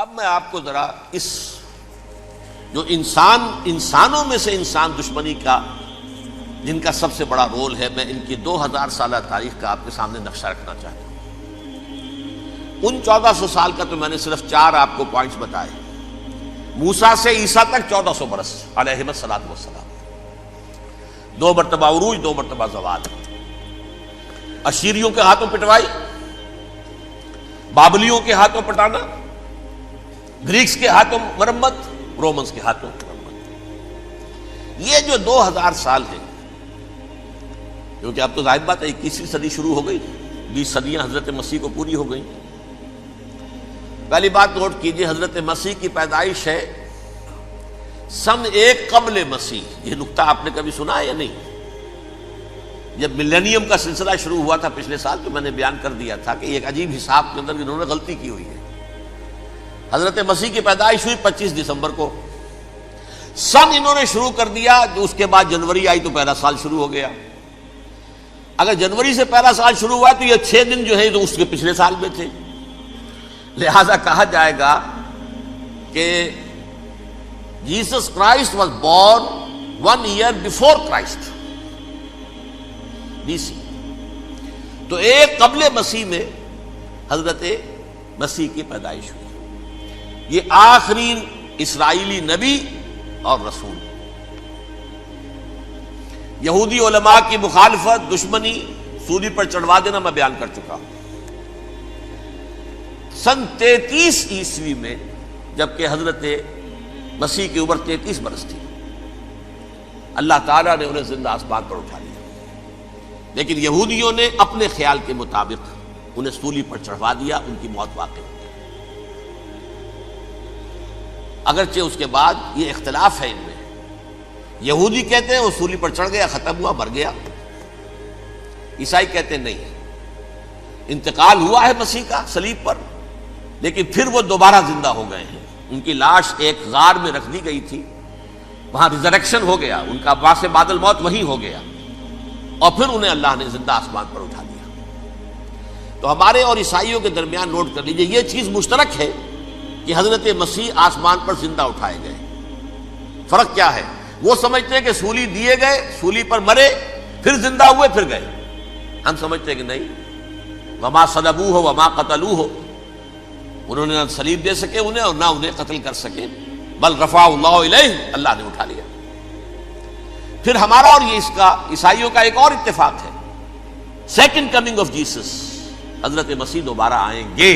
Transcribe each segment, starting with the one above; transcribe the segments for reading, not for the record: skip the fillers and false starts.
اب میں آپ کو ذرا اس جو انسانوں میں سے انسان دشمنی کا جن کا سب سے بڑا رول ہے، میں ان کی 2000 سالہ تاریخ کا آپ کے سامنے نقشہ رکھنا چاہتا ہوں۔ ان 1400 سال کا تو میں نے صرف 4 آپ کو پوائنٹس بتائے۔ موسیٰ سے عیسیٰ تک 1400 برس علیہ الصلوۃ والسلام، 2 مرتبہ عروج، 2 مرتبہ زوال، اشیریوں کے ہاتھوں پٹوائی، بابلیوں کے ہاتھوں پٹانا، گریکس کے ہاتھوں مرمت، رومنز کے ہاتھوں مرمت۔ یہ جو 2000 سال ہیں، کیونکہ اب تو ظاہر بات ہے 21ویں صدی شروع ہو گئی، 20 صدیاں حضرت مسیح کو پوری ہو گئی۔ پہلی بات نوٹ کیجئے، حضرت مسیح کی پیدائش ہے سن 1 قبل مسیح۔ یہ نقطہ آپ نے کبھی سنا ہے یا نہیں؟ جب ملینیم کا سلسلہ شروع ہوا تھا پچھلے سال، تو میں نے بیان کر دیا تھا کہ ایک عجیب حساب کے اندر انہوں نے غلطی کی ہوئی ہے۔ حضرت مسیح کی پیدائش ہوئی 25 دسمبر کو، سن انہوں نے شروع کر دیا، جو اس کے بعد جنوری آئی تو پہلا سال شروع ہو گیا۔ اگر جنوری سے پہلا سال شروع ہوا تو یہ 6 دن جو ہے تو اس کے پچھلے سال میں تھے، لہذا کہا جائے گا کہ Jesus Christ was born 1 year before Christ BC۔ تو 1 قبل مسیح میں حضرت مسیح کی پیدائش ہوئی۔ یہ آخری اسرائیلی نبی اور رسول۔ یہودی علماء کی مخالفت، دشمنی، سولی پر چڑھوا دینا میں بیان کر چکا ہوں۔ سن 33 عیسوی میں جبکہ حضرت مسیح کی عمر 33 برس تھی، اللہ تعالیٰ نے انہیں زندہ آسمان پر اٹھا لیا، لیکن یہودیوں نے اپنے خیال کے مطابق انہیں سولی پر چڑھوا دیا، ان کی موت واقع ہو گئی۔ اگرچہ اس کے بعد یہ اختلاف ہے ان میں، یہودی کہتے ہیں وہ سولی پر چڑھ گیا، ختم ہوا، مر گیا۔ عیسائی کہتے ہیں نہیں، انتقال ہوا ہے مسیح کا صلیب پر، لیکن پھر وہ دوبارہ زندہ ہو گئے ہیں۔ ان کی لاش ایک غار میں رکھ دی گئی تھی، وہاں ریزریکشن ہو گیا، ان کا باعث بعد الموت وہی ہو گیا، اور پھر انہیں اللہ نے زندہ آسمان پر اٹھا دیا۔ تو ہمارے اور عیسائیوں کے درمیان نوٹ کر لیجئے، یہ چیز مشترک ہے کہ حضرت مسیح آسمان پر زندہ اٹھائے گئے۔ فرق کیا ہے؟ وہ سمجھتے ہیں کہ سولی دیے گئے، سولی پر مرے، پھر زندہ ہوئے، پھر گئے۔ ہم سمجھتے ہیں کہ نہیں، وما صلبوہ وما قتلوہ، انہوں نے نہ صلیب دے سکے انہیں اور نہ انہیں قتل کر سکے، بل رفعہ اللہ الیہ، اللہ نے اٹھا لیا۔ پھر ہمارا اور یہ اس کا عیسائیوں کا ایک اور اتفاق ہے، سیکنڈ کمنگ آف جیسس، حضرت مسیح دوبارہ آئیں گے۔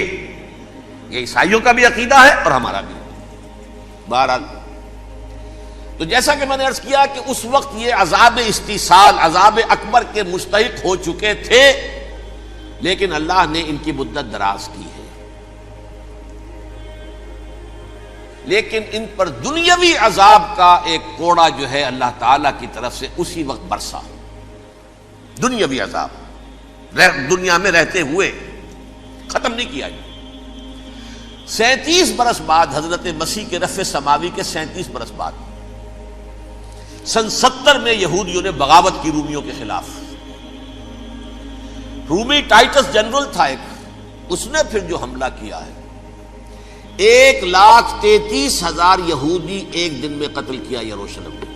یہ عیسائیوں کا بھی عقیدہ ہے اور ہمارا بھی۔ بہرحال تو جیسا کہ میں نے عرض کیا کہ اس وقت یہ عذاب استیصال، عذاب اکبر کے مستحق ہو چکے تھے، لیکن اللہ نے ان کی مدت دراز کی ہے، لیکن ان پر دنیاوی عذاب کا ایک کوڑا جو ہے اللہ تعالیٰ کی طرف سے اسی وقت برسا۔ دنیاوی عذاب دنیا میں رہتے ہوئے ختم نہیں کیا گیا۔ 37 برس بعد حضرت مسیح کے رفع سماوی کے 37 برس بعد سن 70 میں یہودیوں نے بغاوت کی رومیوں کے خلاف۔ رومی ٹائٹس جنرل تھا ایک، اس نے پھر جو حملہ کیا ہے، 1,33,000 یہودی ایک دن میں قتل کیا یروشلم میں،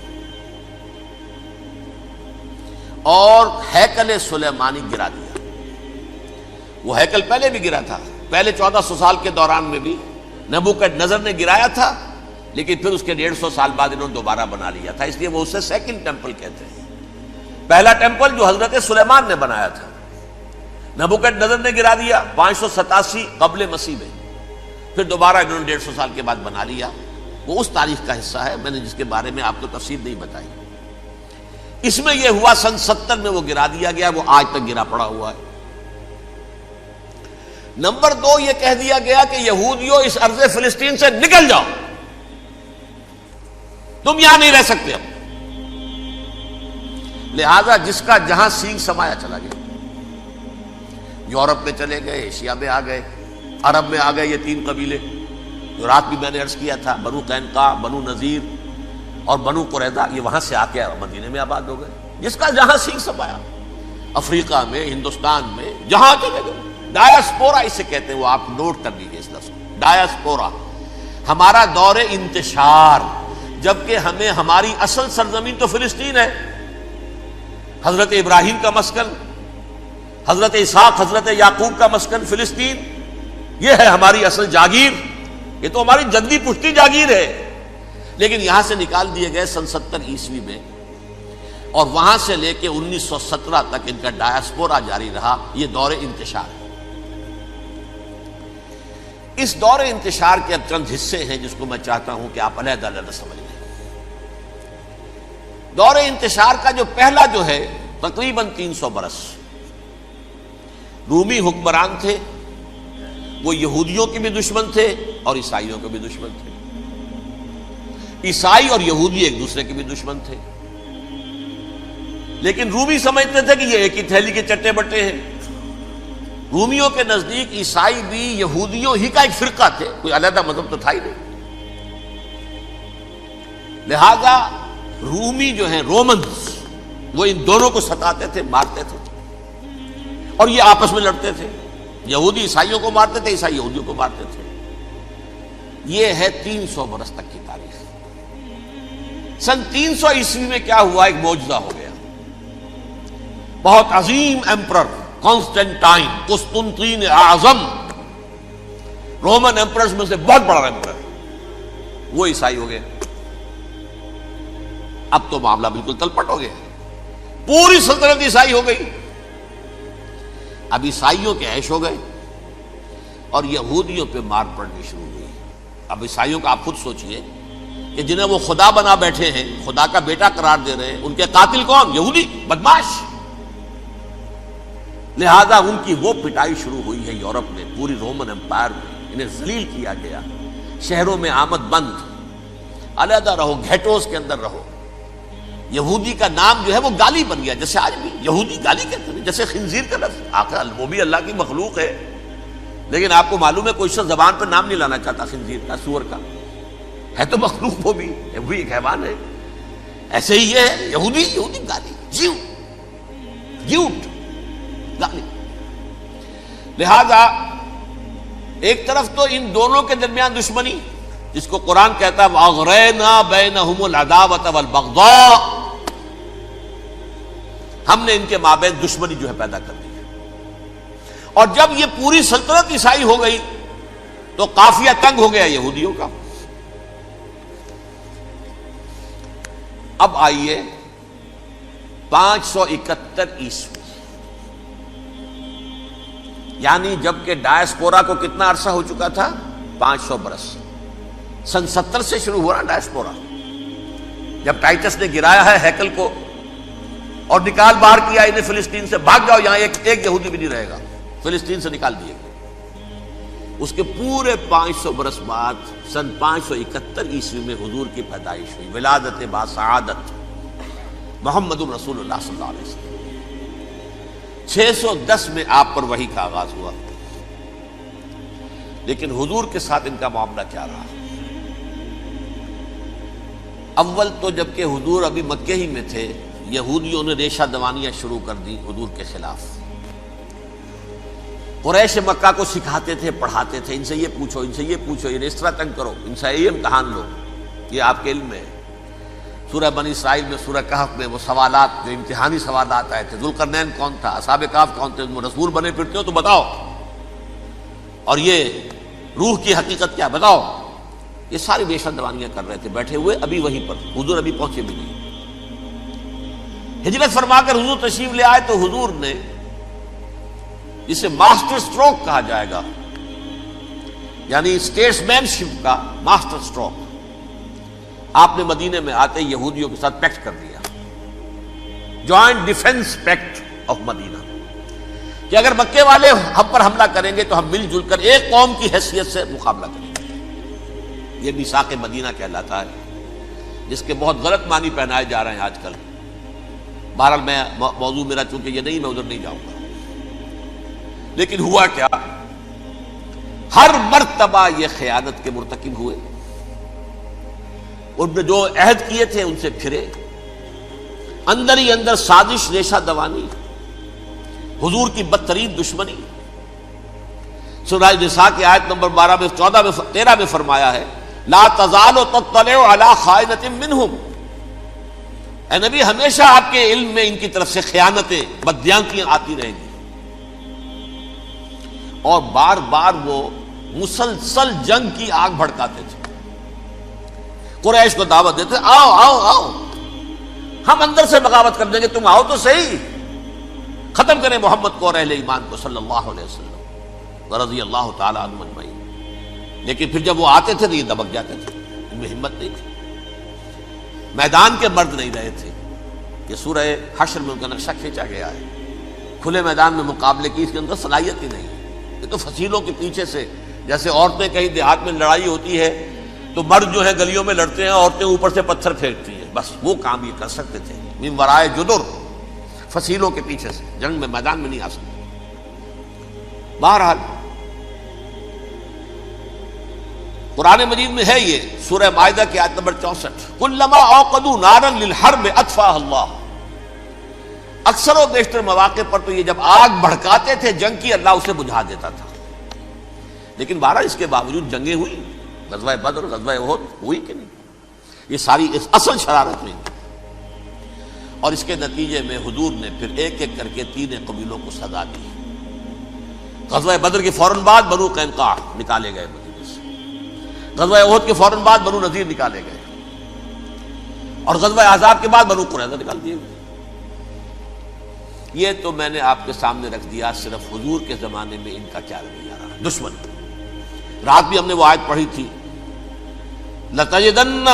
اور ہیکل سلیمانی گرا دیا۔ وہ ہیکل پہلے بھی گرا تھا، پہلے 1400 سال کے دوران میں بھی نبوکڈنیزر نے گرایا تھا، لیکن پھر اس کے 150 سال بعد انہوں نے دوبارہ بنا لیا تھا، اس لیے وہ اسے سیکنڈ ٹیمپل کہتے ہیں۔ پہلا ٹیمپل جو حضرت سلیمان نے بنایا تھا، نبوکڈنیزر نے گرا دیا 587 قبل مسیح میں، پھر دوبارہ انہوں نے 150 سال کے بعد بنا لیا۔ وہ اس تاریخ کا حصہ ہے، میں نے جس کے بارے میں آپ کو تفصیل نہیں بتائی۔ اس میں یہ ہوا سن 70 میں وہ گرا دیا گیا، وہ آج تک گرا پڑا ہوا ہے۔ نمبر 2، یہ کہہ دیا گیا کہ یہودیوں اس ارض فلسطین سے نکل جاؤ، تم یہاں نہیں رہ سکتے اب۔ لہذا جس کا جہاں سینگ سمایا چلا گیا، یورپ میں چلے گئے، ایشیا میں آ گئے، عرب میں آ گئے، یہ 3 قبیلے جو رات بھی میں نے عرض کیا تھا، بنو قینقاع، بنو نذیر اور بنو قریظہ، یہ وہاں سے آ کے مدینے میں آباد ہو گئے۔ جس کا جہاں سینگ سمایا، افریقہ میں، ہندوستان میں، جہاں چلے گئے، ڈایاسپورا اسے کہتے ہیں، وہ آپ نوٹ کر لیجیے اس لفظ کو، ڈایاسپورا، ہمارا دور انتشار، جبکہ ہمیں ہماری اصل سرزمین تو فلسطین ہے، حضرت ابراہیم کا مسکن، حضرت اسحاق حضرت یعقوب کا مسکن فلسطین، یہ ہے ہماری اصل جاگیر، یہ تو ہماری جدی پشتی جاگیر ہے، لیکن یہاں سے نکال دیے گئے سن 70 عیسوی میں، اور وہاں سے لے کے 1917 تک ان کا ڈایاسپورا جاری رہا۔ یہ دور انتشار ہے۔ اس دور انتشار کے اب چند حصے ہیں جس کو میں چاہتا ہوں کہ آپ علیحدہ علیحدہ سمجھ لیں۔ دور انتشار کا جو پہلا جو ہے تقریباً 300 برس رومی حکمران تھے، وہ یہودیوں کے بھی دشمن تھے اور عیسائیوں کے بھی دشمن تھے، عیسائی اور یہودی ایک دوسرے کے بھی دشمن تھے، لیکن رومی سمجھتے تھے کہ یہ ایک ہی تھیلی کے چٹے بٹے ہیں۔ رومیوں کے نزدیک عیسائی بھی یہودیوں ہی کا ایک فرقہ تھے، کوئی علیحدہ مذہب تو تھا ہی نہیں، لہذا رومی جو ہیں رومنز وہ ان دونوں کو ستاتے تھے، مارتے تھے، اور یہ آپس میں لڑتے تھے، یہودی عیسائیوں کو مارتے تھے، عیسائی یہودیوں کو مارتے تھے۔ یہ ہے 300 برس تک کی تاریخ۔ سن 300 عیسوی میں کیا ہوا؟ ایک معجزہ ہو گیا۔ بہت عظیم ایمپرر کانسٹینٹائن، قسطنطین اعظم، رومن ایمپررز میں سے بہت بڑا ایمپرر، وہ عیسائی ہو گئے۔ اب تو معاملہ بالکل تلپٹ ہو گیا، پوری سلطنت عیسائی ہو گئی۔ اب عیسائیوں کے عیش ہو گئے اور یہودیوں پہ مار پڑنی شروع ہوئی۔ اب عیسائیوں کا آپ خود سوچئے کہ جنہیں وہ خدا بنا بیٹھے ہیں، خدا کا بیٹا قرار دے رہے ہیں، ان کے قاتل کون؟ یہودی بدماش۔ لہذا ان کی وہ پٹائی شروع ہوئی ہے یورپ میں، پوری رومن امپائر میں انہیں ذلیل کیا گیا، شہروں میں آمد بند، علیحدہ رہو، گھیٹوز کے اندر رہو۔ یہودی کا نام جو ہے وہ گالی بن گیا، جیسے آج بھی یہودی گالی کہتے ہیں، جیسے خنزیر کا لفظ، آخر وہ بھی اللہ کی مخلوق ہے، لیکن آپ کو معلوم ہے کوئی شخص زبان پر نام نہیں لانا چاہتا خنزیر کا، سور کا، ہے تو مخلوق، وہ بھی ایک حیوان ہے۔ ایسے ہی یہ ہے یہودی گالی، جیوٹ گالی۔ لہذا ایک طرف تو ان دونوں کے درمیان دشمنی، جس کو قرآن کہتا ہے وَأَغْرَيْنَا بَيْنَهُمُ الْعَدَاوَةَ وَالْبَغْضَاءَ، ہم نے ان کے مابین دشمنی جو ہے پیدا کر دی ہے۔ اور جب یہ پوری سلطنت عیسائی ہو گئی تو قافیہ تنگ ہو گیا یہودیوں کا۔ اب آئیے 571 عیسوی، یعنی جب کہ ڈایاسپورا کو کتنا عرصہ ہو چکا تھا؟ 500 برس۔ سن 70 سے شروع ہوا ڈایاسپورا، جب ٹائٹس نے گرایا ہے ہیکل کو اور نکال باہر کیا انہیں فلسطین سے، بھاگ جاؤ، یہاں ایک یہودی بھی نہیں رہے گا، فلسطین سے نکال دیے گئے۔ اس کے پورے 500 برس بعد سن 571 عیسوی میں حضور کی پیدائش ہوئی، ولادت با سعادت محمد الرسول اللہ صلی اللہ علیہ وسلم۔ 610 میں آپ پر وحی کا آغاز ہوا، لیکن حضور کے ساتھ ان کا معاملہ کیا رہا؟ اول تو جبکہ حضور ابھی مکے ہی میں تھے، یہودیوں نے ریشہ دوانیاں شروع کر دی حضور کے خلاف۔ قریش مکہ کو سکھاتے تھے، پڑھاتے تھے، ان سے یہ پوچھو، ان سے یہ پوچھو، یہ اس طرح تنگ کرو، ان سے یہ امتحان لو، یہ آپ کے علم میں ہے۔ سورہ بنی اسرائیل میں، سورہ کہف میں وہ سوالات جو امتحانی سوالات آئے تھے، ذوالقرنین کون تھا، اصحاب کہف کون تھے، تم رسول بنے پھرتے ہو تو بتاؤ، اور یہ روح کی حقیقت کیا بتاؤ، یہ ساری ریشہ دوانیاں کر رہے تھے بیٹھے ہوئے، ابھی وہیں پر حضور ابھی پہنچے بھی نہیں۔ ہجرت فرما کر حضور تشریف لے آئے تو حضور نے، جسے ماسٹر سٹروک کہا جائے گا، یعنی اسٹیٹس مین شپ کا ماسٹر سٹروک، آپ نے مدینے میں آتے یہودیوں کے ساتھ پیکٹ کر دیا، جوائنٹ ڈیفنس پیکٹ آف مدینہ، کہ اگر مکے والے ہم پر حملہ کریں گے تو ہم مل جل کر ایک قوم کی حیثیت سے مقابلہ کریں گے۔ یہ میثاق مدینہ کہلاتا ہے، جس کے بہت غلط معنی پہنائے جا رہے ہیں آج کل۔ بہرحال میں موضوع میرا چونکہ یہ نہیں، میں ادھر نہیں جاؤں گا، لیکن ہوا کیا؟ ہر مرتبہ یہ خیانت کے مرتکب ہوئے، ان نے جو عہد کیے تھے ان سے پھرے، اندر ہی اندر سازش، ریشہ دوانی، حضور کی بدترین دشمنی۔ سورہ نساء کی آیت نمبر 12 میں 14 میں 13 میں فرمایا ہے لا تزال تطلع علی خائنۃ منہم، اے نبی ہمیشہ آپ کے علم میں ان کی طرف سے خیانتیں، بددیانتیاں آتی رہیں گی. اور بار بار وہ مسلسل جنگ کی آگ بھڑکاتے تھے. قریش کو دعوت دیتے، آؤ آؤ آؤ ہم اندر سے بغاوت کر دیں گے، تم آؤ تو صحیح، ختم کریں محمد کو اور اہل ایمان کو صلی اللہ علیہ وسلم ورضی اللہ تعالی عنہم اجمعین. لیکن پھر جب وہ آتے تھے تو یہ دبک جاتے تھے، ان میں ہمت نہیں تھی. میدان کے مرد نہیں رہے تھے کہ سورہ حشر میں ان کا نقشہ کھینچا گیا ہے. کھلے میدان میں مقابلے کی اس کے اندر صلاحیت ہی نہیں. یہ تو فصیلوں کے پیچھے سے، جیسے عورتیں کہیں دیہات میں لڑائی ہوتی ہے تو مرد جو ہے گلیوں میں لڑتے ہیں، عورتیں اوپر سے پتھر پھینکتی ہیں، بس وہ کام یہ کر سکتے تھے. من ورائے جدر، فصیلوں کے پیچھے سے، جنگ میں میدان میں نہیں آ سکتے. بہرحال قرآن مجید میں ہے یہ سورہ مائدہ کی آیت نمبر 64، کلما اوقدوا نارا للحرب اطفاها اللہ. اکثر و بیشتر مواقع پر تو یہ جب آگ بھڑکاتے تھے جنگ کی، اللہ اسے بجھا دیتا تھا. لیکن بہرحال اس کے باوجود جنگیں ہوئی، غزوہ بدر، غزوہ احد ہوئی کہ نہیں؟ یہ ساری اصل شرارت ہوئی. اور اس کے نتیجے میں حضور نے پھر ایک ایک کر کے 3 قبیلوں کو سزا دی. غزوہ بدر کے فوراً بعد بنو قینقاع نکالے گئے مدینے سے، غزوہ احد کے فوراً بعد بنو نذیر نکالے گئے، اور غزوہ احزاب کے بعد بنو قریظہ نکال دیے گئے. یہ تو میں نے آپ کے سامنے رکھ دیا صرف حضور کے زمانے میں ان کا کیا رویہ رہا. دشمن، رات بھی ہم نے وہ آیت پڑھی تھی، لَتَجِدَنَّ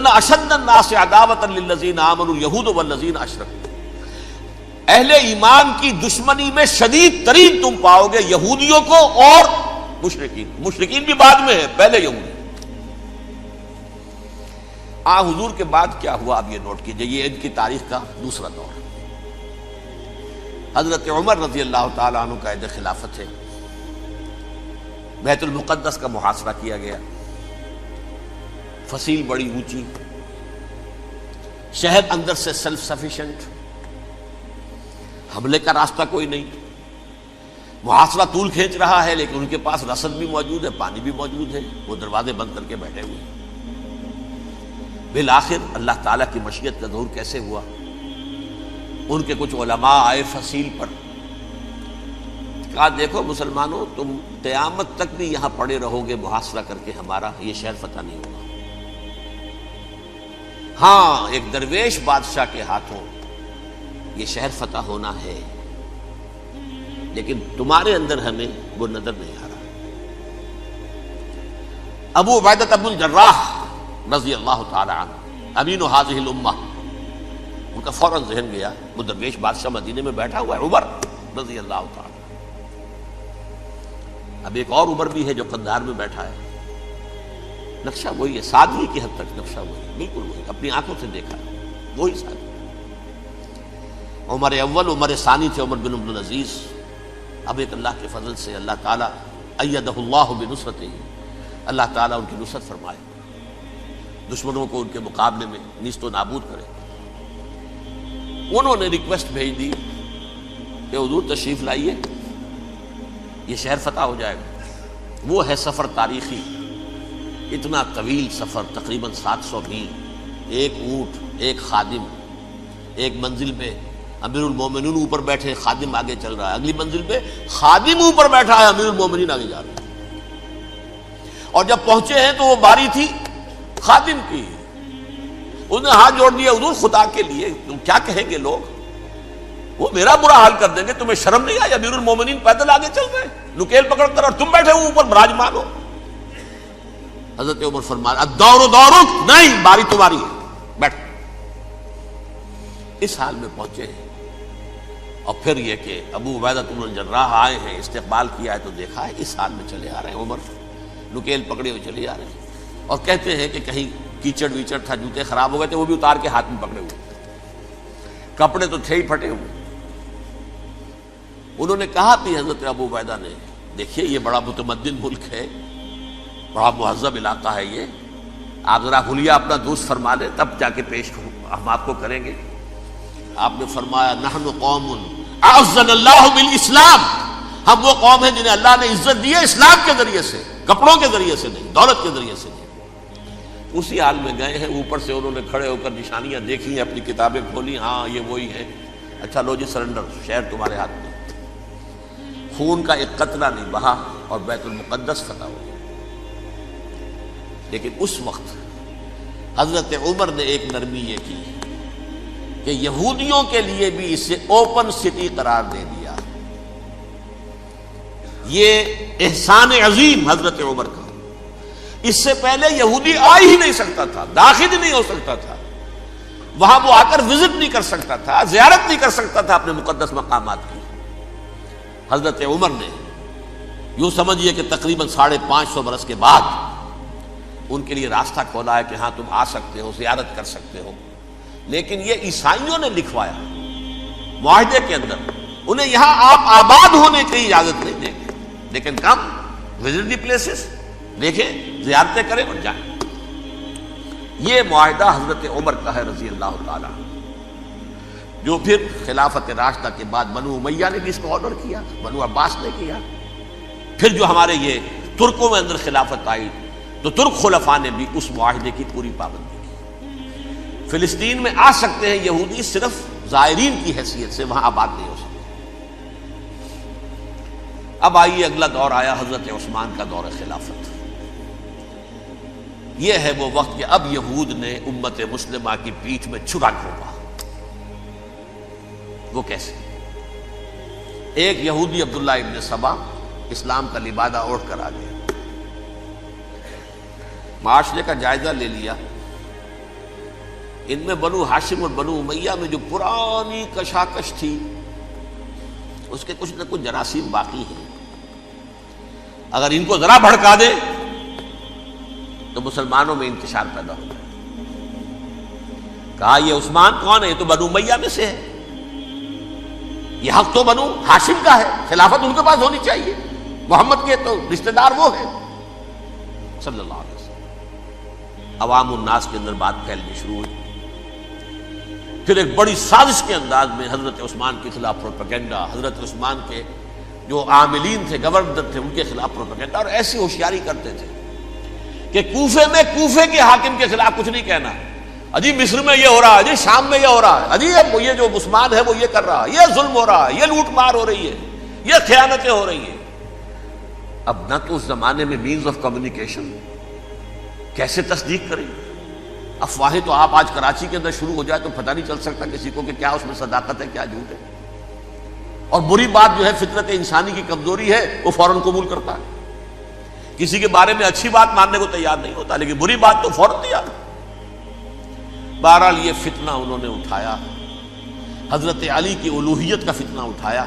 أَشَدَّ النَّاسِ عَدَاوَةً لِلَّذِينَ آمَنُوا الْيَهُودُ وَالَّذِينَ أَشْرَكُوا. اہل ایمان کی دشمنی میں شدید ترین تم پاؤ گے یہودیوں کو اور مشرکین. مشرکین بھی بعد میں ہے، پہلے یہودی. حضور کے بعد کیا ہوا اب یہ نوٹ کیجئے، یہ ان کی تاریخ کا دوسرا دور. حضرت عمر رضی اللہ تعالیٰ عنہ کا عہد خلافت ہے. بیت المقدس کا محاصرہ کیا گیا، فصیل بڑی اونچی، شہر اندر سے سیلف سفیشینٹ، حملے کا راستہ کوئی نہیں. محاصرہ طول کھینچ رہا ہے لیکن ان کے پاس رسد بھی موجود ہے، پانی بھی موجود ہے، وہ دروازے بند کر کے بیٹھے ہوئے. بالآخر اللہ تعالیٰ کی مشیت کا ظہور کیسے ہوا؟ ان کے کچھ علماء آئے فصیل پر، کہا دیکھو مسلمانوں، تم قیامت تک بھی یہاں پڑے رہو گے محاصرہ کر کے، ہمارا یہ شہر فتح نہیں ہوگا. ہاں ایک درویش بادشاہ کے ہاتھوں یہ شہر فتح ہونا ہے، لیکن تمہارے اندر ہمیں وہ نظر نہیں آ رہا. ابو عبیدہ بن الجراح رضی اللہ تعالی عنہ، امین هذه الامہ، ان کا فوراً ذہن گیا وہ درویش بادشاہ مدینے میں بیٹھا ہوا ہے عمر رضی اللہ تعالی. اب ایک اور عمر بھی ہے جو قندھار میں بیٹھا ہے. نقشہ وہی ہے، سادگی کی حد تک نقشہ وہی، بالکل وہی، اپنی آنکھوں سے دیکھا ہے وہی سادگی. عمر اول، عمر ثانی تھے عمر بن عبد العزیز. اب ایک اللہ کے فضل سے اللہ تعالیٰ ایدہ اللہ بنصرتہ، اللہ تعالیٰ ان کی نصرت فرمائے، دشمنوں کو ان کے مقابلے میں نیست و نابود کرے. انہوں نے ریکویسٹ بھیج دی کہ حضور تشریف لائیے، یہ شہر فتح ہو جائے گا. وہ ہے سفر تاریخی، اتنا طویل سفر، تقریباً 700 میل، ایک اونٹ، ایک خادم، ایک منزل پہ امیر المومنین اوپر بیٹھے، خادم آگے چل رہا ہے، اگلی منزل پہ خادم اوپر بیٹھا ہے، امیر المومنین آگے جا رہے ہیں. اور جب پہنچے ہیں تو وہ باری تھی خادم کی. اس نے ہاتھ جوڑ دیا، حضور خدا کے لیے تم کیا کہیں گے لوگ، وہ میرا برا حال کر دیں گے، تمہیں شرم نہیں آئی؟ امیر المومنین پیدل آگے چل رہے ہیں نکیل پکڑ کر، اور تم بیٹھے ہو اوپر براجمان ہو. حضرت عمر فرمایا الدور دورک، نہیں باری تمہاری ہے، بیٹھ. اس حال میں پہنچے ہیں. اور پھر یہ کہ ابو عبیدہ بن الجراح آئے ہیں، استقبال کیا ہے تو دیکھا ہے اس حال میں چلے آ رہے ہیں. عمر نکیل پکڑے ہوئے چلے آ رہے ہیں، اور کہتے ہیں کہ کہیں کیچڑ ویچڑ تھا، جوتے خراب ہو گئے تھے، وہ بھی اتار کے ہاتھ میں پکڑے ہوئے، کپڑے تو تھے ہی پھٹے ہوئے. انہوں نے کہا بھی حضرت ابو عبیدہ نے، دیکھیے یہ بڑا متمدن ملک ہے، بڑا مہذب علاقہ ہے یہ، آپ ذرا حلیہ اپنا درست فرما لیں تب جا کے پیش ہم آپ کو کریں گے. آپ نے فرمایا نحن قوم اعزنا اللہ بالاسلام، ہم وہ قوم ہیں جنہیں اللہ نے عزت دی ہے اسلام کے ذریعے سے. کپڑوں کے ذریعے سے نہیں، دولت کے ذریعے سے نہیں۔ اسی حال میں گئے ہیں، اوپر سے انہوں نے کھڑے ہو کر نشانیاں دیکھی ہیں، اپنی کتابیں کھولی، ہاں یہ وہی ہے، اچھا لو جی سرنڈر، شہر تمہارے ہاتھ میں۔ خون کا ایک قطرہ نہیں بہا اور بیت المقدس فتح ہو گیا۔ لیکن اس وقت حضرت عمر نے ایک نرمی یہ کی کہ یہودیوں کے لیے بھی اسے اوپن سٹی قرار دے دیا۔ یہ احسان عظیم حضرت عمر کا، اس سے پہلے یہودی آ ہی نہیں سکتا تھا، داخل ہی نہیں ہو سکتا تھا، وہاں وہ آ کر وزٹ نہیں کر سکتا تھا، زیارت نہیں کر سکتا تھا اپنے مقدس مقامات کی۔ حضرت عمر نے یوں سمجھیے کہ تقریباً 550 برس کے بعد ان کے لیے راستہ کھولا ہے کہ ہاں تم آ سکتے ہو، زیارت کر سکتے ہو۔ لیکن یہ عیسائیوں نے لکھوایا معاہدے کے اندر، انہیں یہاں آپ آباد ہونے کی اجازت نہیں دیں گے، لیکن کم وزٹ دی پلیسز، دیکھیں زیارتیں کریں اور جائیں۔ یہ معاہدہ حضرت عمر کا ہے رضی اللہ تعالیٰ، جو پھر خلافت راشدہ کے بعد بنو امیہ نے بھی اس کو آرڈر کیا، بنو عباس نے کیا، پھر جو ہمارے یہ ترکوں میں اندر خلافت آئی تو ترک خلفاء نے بھی اس معاہدے کی پوری پابندی کی۔ فلسطین میں آ سکتے ہیں یہودی صرف زائرین کی حیثیت سے، وہاں آباد نہیں ہو سکتے۔ اب آئیے اگلا دور آیا حضرت عثمان کا دور خلافت۔ یہ ہے وہ وقت کہ اب یہود نے امت مسلمہ کی پیٹھ میں چھرا گھونپا۔ وہ کیسے؟ ایک یہودی عبداللہ ابن سبا اسلام کا لبادہ اوڑھ کر آ گیا، معاشرے کا جائزہ لے لیا، ان میں بنو ہاشم اور بنو امیہ میں جو پرانی کشاکش تھی اس کے کچھ نہ کچھ جراثیم باقی ہیں، اگر ان کو ذرا بھڑکا دے تو مسلمانوں میں انتشار پیدا ہو جائے۔ کہا یہ عثمان کون ہے؟ یہ تو بنو امیہ میں سے ہے، یہ حق تو بنو ہاشم کا ہے، خلافت ان کے پاس ہونی چاہیے، محمد کے تو رشتہ دار وہ ہے صلی اللہ علیہ وسلم۔ عوام الناس کے اندر بات پھیلنی شروع ہوئی، پھر ایک بڑی سازش کے انداز میں حضرت عثمان کے خلاف پروپیگنڈا، حضرت عثمان کے جو عاملین تھے، گورنر تھے، ان کے خلاف پروپیگنڈا، اور ایسی ہوشیاری کرتے تھے کہ کوفے میں کوفے کے حاکم کے خلاف کچھ نہیں کہنا، اجی مصر میں یہ ہو رہا ہے، اجی شام میں یہ ہو رہا ہے، اجی یہ جو عثمان ہے وہ یہ کر رہا ہے، یہ ظلم ہو رہا ہے، یہ لوٹ مار ہو رہی ہے، یہ خیانتیں ہو رہی ہیں۔ اب نہ تو اس زمانے میں مینز آف کمیونیکیشن، کیسے تصدیق کریں؟ افواہیں تو آپ آج کراچی کے اندر شروع ہو جائے تو پتہ نہیں چل سکتا کسی کو کہ کیا اس میں صداقت ہے کیا جھوٹ ہے، اور بری بات جو ہے فطرت انسانی کی کمزوری ہے وہ فوراً قبول کرتا ہے، کسی کے بارے میں اچھی بات ماننے کو تیار نہیں ہوتا لیکن بری بات تو فوراً تیار۔ بہرحال یہ فتنہ انہوں نے اٹھایا، حضرت علی کی الوہیت کا فتنہ اٹھایا،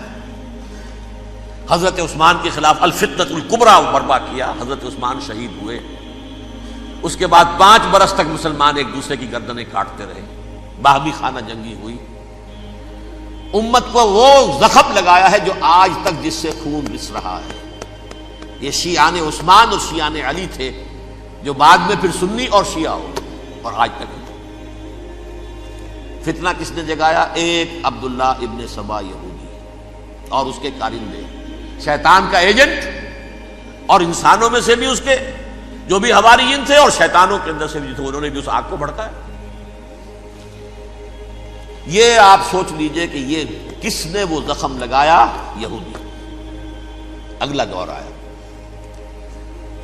حضرت عثمان کے خلاف الفتنۃ الکبریٰ برپا کیا، حضرت عثمان شہید ہوئے۔ اس کے بعد 5 برس تک مسلمان ایک دوسرے کی گردنیں کاٹتے رہے، باہمی خانہ جنگی ہوئی، امت کو وہ زخم لگایا ہے جو آج تک جس سے خون رس رہا ہے۔ یہ شیعان عثمان اور شیعان علی تھے جو بعد میں پھر سنی اور شیعہ ہو، اور آج تک فتنہ کس نے جگایا؟ ایک عبداللہ ابن سبا یہودی اور اس کے کارندے، شیطان کا ایجنٹ، اور انسانوں میں سے بھی اس کے جو بھی حواریین تھے اور شیطانوں کے اندر سے بھی تھے، انہوں نے بھی اس آگ کو بھڑکایا۔ یہ آپ سوچ لیجئے کہ یہ کس نے وہ زخم لگایا؟ یہودی۔ اگلا دور آیا،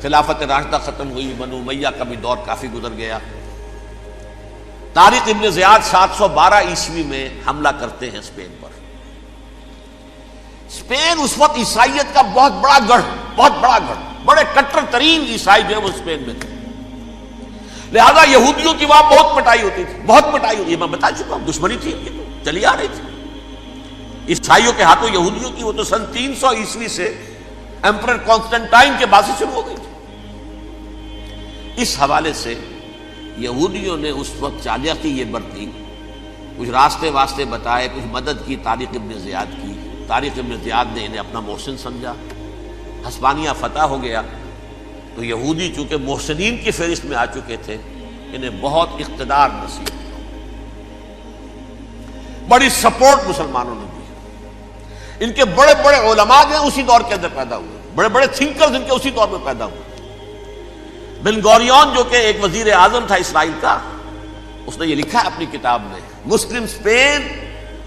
خلافت راشدہ ختم ہوئی، بنو امیہ کا بھی دور کافی گزر گیا۔ طارق ابن زیاد 712 عیسوی میں حملہ کرتے ہیں اسپین پر۔ اسپین اس وقت عیسائیت کا بہت بڑا گڑھ، بڑے کٹر ترین عیسائی جو ہے وہ اسپین میں تھے، لہذا یہودیوں کی وہاں بہت پٹائی ہوتی تھی، یہ میں بتا چکا ہوں، دشمنی تھی ان کی تو چلی آ رہی تھی عیسائیوں کے ہاتھوں یہودیوں کی، وہ تو سن 300 عیسوی سے ایمپرر کانسٹنٹائن کے بعد سے شروع ہو گئی تھی۔ اس حوالے سے یہودیوں نے اس وقت چالاکی یہ برتی، کچھ راستے واسطے بتائے، کچھ مدد کی طارق ابن زیاد کی۔ طارق ابن زیاد نے انہیں اپنا محسن سمجھا، ہسپانیہ فتح ہو گیا تو یہودی چونکہ محسنین کی فہرست میں آ چکے تھے، انہیں بہت اقتدار نصیب ہوا، بڑی سپورٹ مسلمانوں نے دی۔ ان کے بڑے بڑے علماء جو ہیں اسی دور کے اندر پیدا ہوئے، بڑے بڑے تھنکرز ان کے اسی دور میں پیدا ہوئے۔ بن گوریون جو کہ ایک وزیر اعظم تھا اسرائیل کا، اس نے یہ لکھا ہے اپنی کتاب میں، Muslim Spain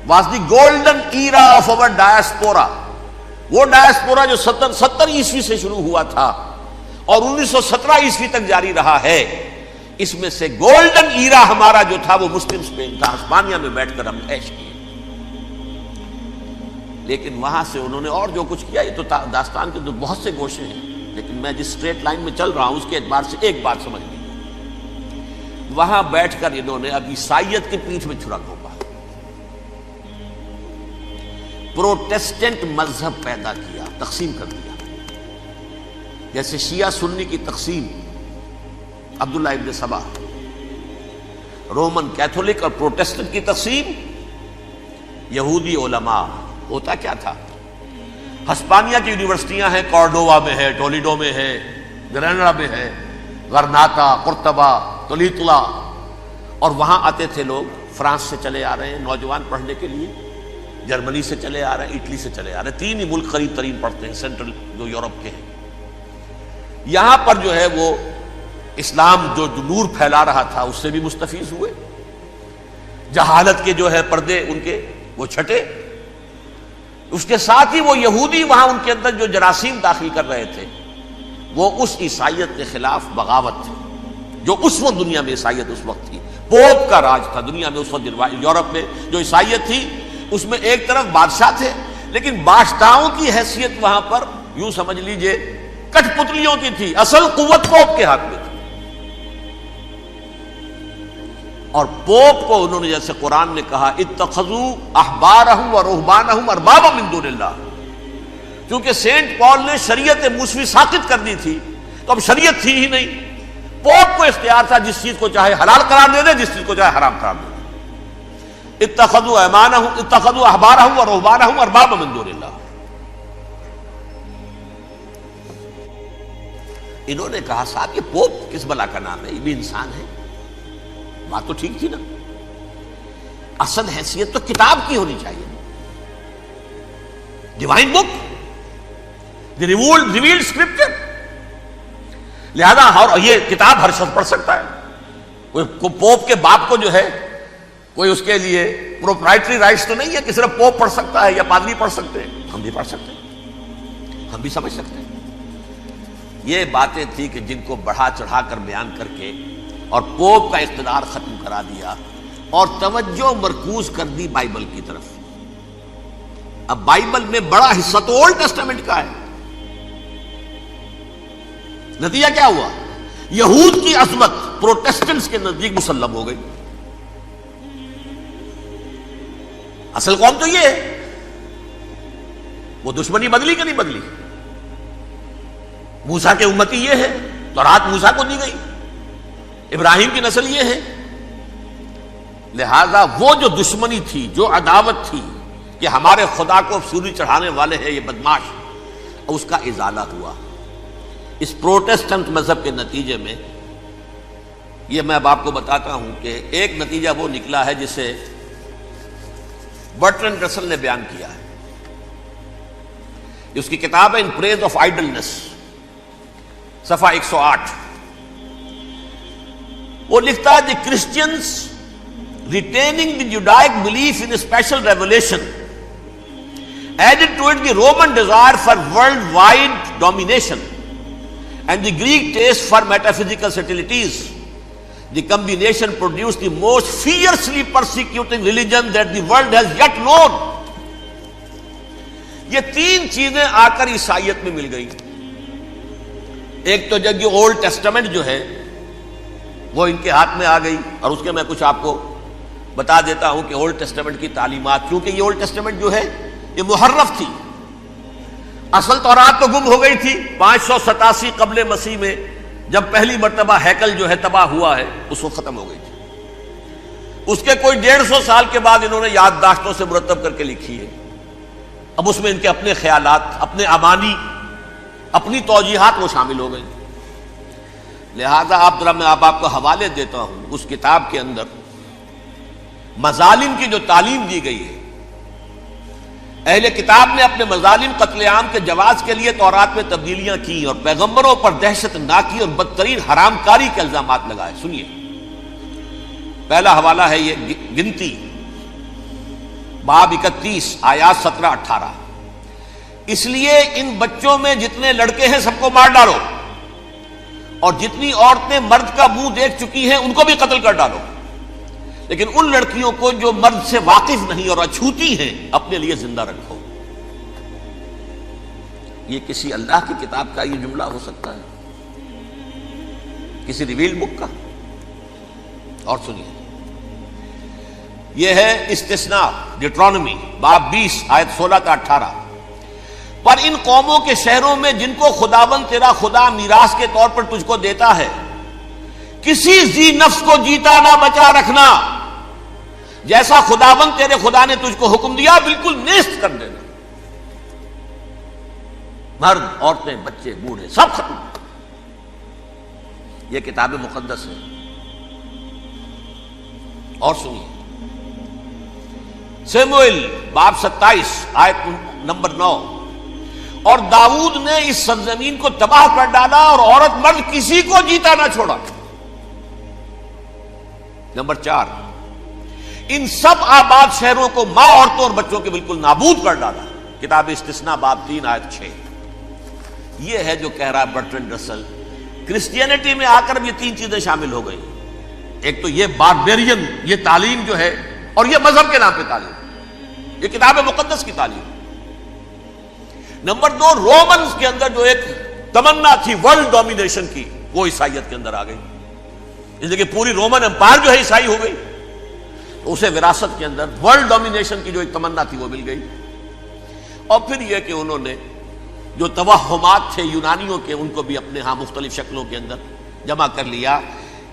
was the golden era of our diaspora. وہ ڈائسپورا جو 70 عیسوی سے شروع ہوا تھا اور 1917 عیسوی تک جاری رہا ہے، اس میں سے گولڈن ایرا ہمارا جو تھا وہ مسلم اسپین تھا. ہسپانیہ میں بیٹھ کر ہم عیش کیے. لیکن وہاں سے انہوں نے اور جو کچھ کیا، یہ تو داستان کے تو بہت سے گوشے ہیں، لیکن میں جس اسٹریٹ لائن میں چل رہا ہوں اس کے اعتبار سے ایک بات سمجھ لیجیے. وہاں بیٹھ کر انہوں نے اب عیسائیت کی پیٹھ میں چھرا گھونپا، پروٹیسٹنٹ مذہب پیدا کیا، تقسیم کر دیا. جیسے شیعہ سنی کی تقسیم، عبداللہ ابن سبا، رومن کیتھولک اور پروٹیسٹنٹ کی تقسیم، یہودی علماء. ہوتا کیا تھا؟ ہسپانیہ کی یونیورسٹیاں ہیں، کارڈووا میں ہے، ٹولیڈو میں ہے، گریناڈا میں ہے، غرناطہ، قرطبہ، تولیتلا، اور وہاں آتے تھے لوگ. فرانس سے چلے آ رہے ہیں نوجوان پڑھنے کے لیے، جرمنی سے چلے آ رہے ہیں، اٹلی سے چلے آ رہے ہیں. 3 ہی ملک قریب ترین پڑھتے ہیں سینٹرل جو یورپ کے ہیں. یہاں پر جو ہے وہ اسلام جو نور پھیلا رہا تھا اس سے بھی مستفیض ہوئے. جہالت کے جو ہے پردے ان کے وہ چھٹے. اس کے ساتھ ہی وہ یہودی وہاں ان کے اندر جو جراثیم داخل کر رہے تھے وہ اس عیسائیت کے خلاف بغاوت تھی جو اس وقت دنیا میں عیسائیت اس وقت تھی. پوپ کا راج تھا دنیا میں اس وقت. یورپ میں جو عیسائیت تھی اس میں ایک طرف بادشاہ تھے، لیکن بادشاہوں کی حیثیت وہاں پر یوں سمجھ لیجئے کٹ پتلیوں کی تھی. اصل قوت پوپ کے ہاتھ میں تھی. اور پوپ کو انہوں نے جیسے قرآن نے کہا اتخذوا احبارهم ورهبانهم اربابا من دون اللہ، کیونکہ سینٹ پال نے شریعت موسوی ساقط کر دی تھی تو اب شریعت تھی ہی نہیں. پوپ کو اختیار تھا جس چیز کو چاہے حلال قرار دے دے، جس چیز کو چاہے حرام قرار دے دے. اتخذوا احبارهم ورهبانهم اربابا من دون اللہ. انہوں نے کہا صاحب یہ پوپ کس بلا کا نام ہے، یہ بھی انسان ہے. بات تو ٹھیک تھی نا. اصل حیثیت تو کتاب کی ہونی چاہیے، ڈیوائن بک، دی ریویلڈ اسکرپچر. لہذا اور یہ کتاب ہر شخص پڑھ سکتا ہے. کوئی پوپ کے باپ کو جو ہے کوئی اس کے لیے پروپرائٹری رائٹس تو نہیں ہے کہ صرف پوپ پڑھ سکتا ہے یا پادری پڑھ سکتے ہیں. ہم بھی پڑھ سکتے ہیں، ہم بھی سمجھ سکتے ہیں. یہ باتیں تھی کہ جن کو بڑھا چڑھا کر بیان کر کے اور پوپ کا اقتدار ختم کرا دیا اور توجہ مرکوز کر دی بائبل کی طرف. اب بائبل میں بڑا حصہ تو اولڈ ٹیسٹامنٹ کا ہے. نتیجہ کیا ہوا؟ یہود کی عظمت پروٹیسٹنٹس کے نزدیک مسلم ہو گئی. اصل قوم تو یہ ہے. وہ دشمنی بدلی کہ نہیں بدلی؟ موسیٰ کے امتی یہ ہے، تورات موسیٰ کو دی گئی، ابراہیم کی نسل یہ ہے. لہذا وہ جو دشمنی تھی، جو عداوت تھی کہ ہمارے خدا کو سولی چڑھانے والے ہیں یہ بدماش، اس کا ازالہ ہوا اس پروٹیسٹنٹ مذہب کے نتیجے میں. یہ میں اب آپ کو بتاتا ہوں کہ ایک نتیجہ وہ نکلا ہے جسے برٹرنڈ رسل نے بیان کیا ہے. اس کی کتاب ہے ان پریز آف آئیڈلنس، صفحہ 108. وہ لکھتا ہے the Christians retaining the Judaic belief in special revelation added to it the Roman desire for world wide domination and the Greek taste for metaphysical subtleties. The combination produce the most fiercely persecuting religion that the world has yet known. یہ 3 چیزیں آ کر عیسائیت میں مل گئی. ایک تو جب یہ اولڈ ٹیسٹامنٹ جو ہے وہ ان کے ہاتھ میں آ گئی، اور اس کے میں کچھ آپ کو بتا دیتا ہوں کہ اولڈ ٹیسٹامنٹ کی تعلیمات، کیونکہ یہ اولڈ ٹیسٹامنٹ جو ہے یہ محرف تھی. اصل تورات تو گم ہو گئی تھی 587 قبل مسیح میں، جب پہلی مرتبہ ہیکل جو ہے تباہ ہوا ہے اس وقت ختم ہو گئی تھی. اس کے کوئی 150 سال کے بعد انہوں نے یادداشتوں سے مرتب کر کے لکھی ہے. اب اس میں ان کے اپنے خیالات، اپنے امانی، اپنی توجیحات وہ شامل ہو گئی. لہذا میں آپ کو حوالے دیتا ہوں اس کتاب کے اندر مظالم کی جو تعلیم دی گئی ہے اہل کتاب نے اپنے مظالم قتل عام کے جواز کے لیے تورات میں تبدیلیاں کی اور پیغمبروں پر دہشت ناکی اور بدترین حرام کاری کے الزامات لگائے. سنیے، پہلا حوالہ ہے یہ گنتی باب 31 آیات 17-18. اس لیے ان بچوں میں جتنے لڑکے ہیں سب کو مار ڈالو، اور جتنی عورتیں مرد کا منہ دیکھ چکی ہیں ان کو بھی قتل کر ڈالو، لیکن ان لڑکیوں کو جو مرد سے واقف نہیں اور اچھوتی ہیں اپنے لیے زندہ رکھو. یہ کسی اللہ کی کتاب کا یہ جملہ ہو سکتا ہے؟ کسی ریویل بک کا؟ اور سنیے، یہ ہے استثناء ڈیٹرانومی باب 20 آیت 16-18. پر ان قوموں کے شہروں میں جن کو خداوند تیرا خدا میراث کے طور پر تجھ کو دیتا ہے، کسی ذی نفس کو جیتا نہ بچا رکھنا، جیسا خداوند تیرے خدا نے تجھ کو حکم دیا بالکل نیست کر دینا. مرد، عورتیں، بچے، بوڑھے سب ختم. یہ کتاب مقدس ہے. اور سنیے، سموئیل باب 27 آیت نمبر 9. اور داؤد نے اس سرزمین کو تباہ کر ڈالا اور عورت مرد کسی کو جیتا نہ چھوڑا. نمبر 4، ان سب آباد شہروں کو ماں، عورتوں اور بچوں کے بالکل نابود کر ڈالا. کتاب استثناء باب 3 آیت 6. یہ ہے جو کہہ رہا ہے برٹرینڈ رسل، کرسچینٹی میں آ کر اب یہ تین چیزیں شامل ہو گئی. ایک تو یہ باربیرین یہ تعلیم جو ہے، اور یہ مذہب کے نام پہ تعلیم، یہ کتاب مقدس کی تعلیم. نمبر 2، رومنز کے اندر جو ایک تمنا تھی ورلڈ ڈومینیشن کی، وہ عیسائیت کے اندر آ گئی. اس لیے کہ پوری رومن امپائر جو ہے عیسائی ہو گئی، تو اسے وراثت کے اندر ورلڈ ڈومینیشن کی جو ایک تمنا تھی وہ مل گئی. اور پھر یہ کہ انہوں نے جو توہمات تھے یونانیوں کے، ان کو بھی اپنے ہاں مختلف شکلوں کے اندر جمع کر لیا.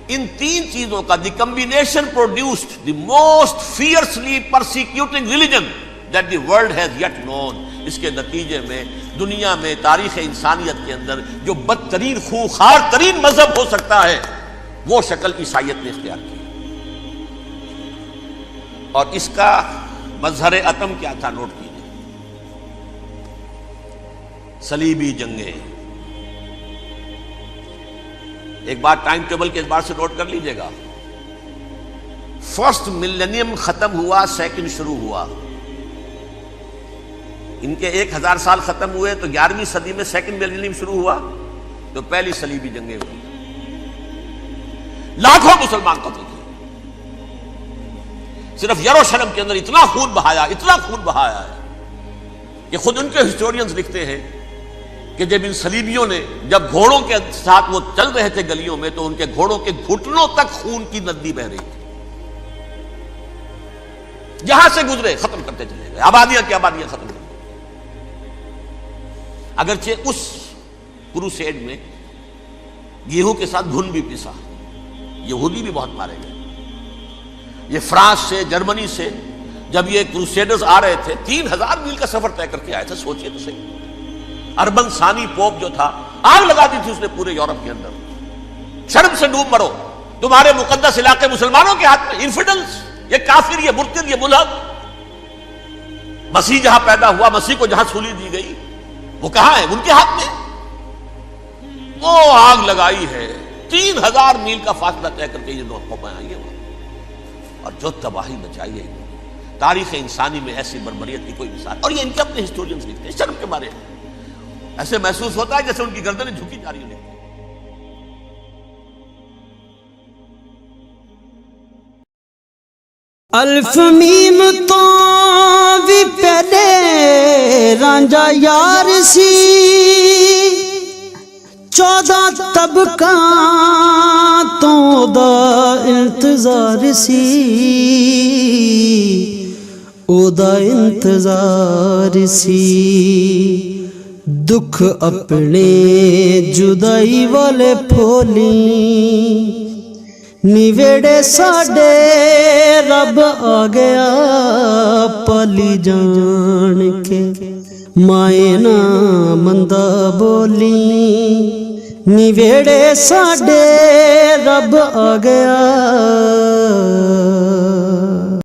ان تین چیزوں کا the combination produced the most fiercely persecuting religion that the world has yet known. اس کے نتیجے میں دنیا میں تاریخ انسانیت کے اندر جو بدترین خوخار ترین مذہب ہو سکتا ہے وہ شکل عیسائیت نے اختیار کی. اور اس کا مظہر عتم کیا تھا؟ نوٹ کیجیے، صلیبی جنگیں. ایک بات ٹائم ٹیبل کے اعتبار سے نوٹ کر لیجئے گا. فرسٹ ملینیم ختم ہوا، سیکنڈ شروع ہوا. ان کے 1000 سال ختم ہوئے تو 11ویں صدی میں سیکنڈ ملینیم شروع ہوا، تو پہلی صلیبی جنگیں ہوئی. لاکھوں مسلمان قتل کیے. صرف یروشلم کے اندر اتنا خون بہایا ہے کہ خود ان کے ہسٹورینز لکھتے ہیں کہ جب ان صلیبیوں نے جب گھوڑوں کے ساتھ وہ چل رہے تھے گلیوں میں، تو ان کے گھوڑوں کے گھٹنوں تک خون کی ندی بہ رہی تھی. جہاں سے گزرے ختم کرتے چلے گئے، آبادیاں کی آبادیاں ختم کر. اگرچہ اس کروسیڈ میں گیہوں کے ساتھ گھن بھی پسا، یہودی بھی بہت مارے گئے. یہ فرانس سے، جرمنی سے جب یہ کروسیڈرز آ رہے تھے، 3000 میل کا سفر طے کر کے آئے تھے. سوچئے تو صحیح. اربن ثانی پوپ جو تھا، آگ لگا دی تھی اس نے پورے یورپ کے اندر. شرم سے ڈوب مرو، تمہارے مقدس علاقے مسلمانوں کے ہاتھ میں. انفیڈلز، یہ کافر، یہ مرتد، یہ ملحد. مسیح جہاں پیدا ہوا، مسیح کو جہاں سولی دی گئی، وہ کہاں ہے؟ ان کے ہاتھ میں. وہ آگ لگائی ہے. 3000 میل کا فاصلہ طے کر کے یہ لوگ قومیں آئی ہیں، اور جو تباہی مچائی ہے. تاریخ انسانی میں ایسی بربریت کی کوئی مثال. اور یہ ان کے اپنے ہسٹورینز لکھتے ہیں. شرم کے مارے ایسے محسوس ہوتا ہے جیسے ان کی گردنیں جھکی جا رہی ہیں. الف میم تو بھی پہلے رانجا یار سی، 14 طبقہ تو دا انتظار سی، او دا انتظار سی. دکھ اپنے جدائی والے پھولی، نیویڑے ساڈے رب آ گیا پالی جان کے. مائیں نہ مندہ بولی، نیویڑے ساڈے رب آ گیا.